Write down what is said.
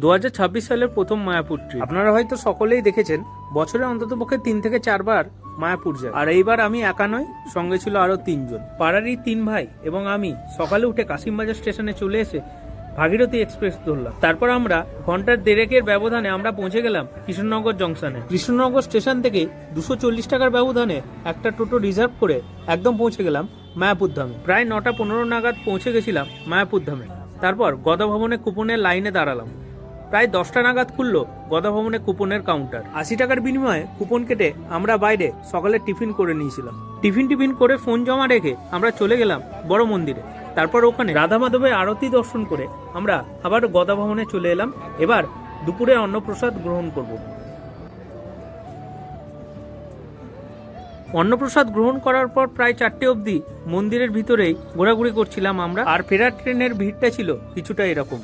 2026 সালের প্রথম মায়াপুর ট্রিপ। আপনারা হয়তো সকলেই দেখেছেন বছরে অন্ততপক্ষে 3 থেকে 4 বার মায়াপুর যায়। আর এইবার আমি একা নয়, সঙ্গে ছিল আরো 3 জন। পাড়ারই 3 ভাই এবং আমি সকালে উঠে কাশিমবাজার স্টেশনে চলে এসে ভাগীরথী এক্সপ্রেস ধরলাম। তারপর আমরা ঘন্টার দেড়েকের ব্যবধানে আমরা পৌঁছে গেলাম কৃষ্ণনগর জংশনে। কৃষ্ণনগর স্টেশন থেকে 240 টাকার ব্যবধানে একটা টোটো রিজার্ভ করে একদম পৌঁছে গেলাম মায়াপুর ধামে। প্রায় 9টা 15 নাগাদ পৌঁছে গেছিলাম মায়াপুর ধামে। তারপর গদা ভবনে কুপনের লাইনে দাঁড়ালাম। প্রায় 10টা নাগাদ খুললো গদা ভবনে কুপনের কাউন্টার। 80 টাকার বিনিময়ে কুপন কেটে আমরা বাইরে সকালে টিফিন করে নিয়েছিলাম। টিফিন করে ফোন জমা রেখে আমরা চলে গেলাম বড় মন্দিরে। তারপর ওখানে রাধা মাধবের আরতি দর্শন করে আমরা আবার গদা ভবনে চলে এলাম। এবার দুপুরে অন্নপ্রসাদ গ্রহণ করব। অন্নপ্রসাদ গ্রহণ করার পর প্রায় 4টে অবধি মন্দিরের ভিতরেই ঘোরাঘুরি করছিলাম আমরা। আর ফেরার ট্রেনের ভিড়টা ছিল কিছুটা এরকম।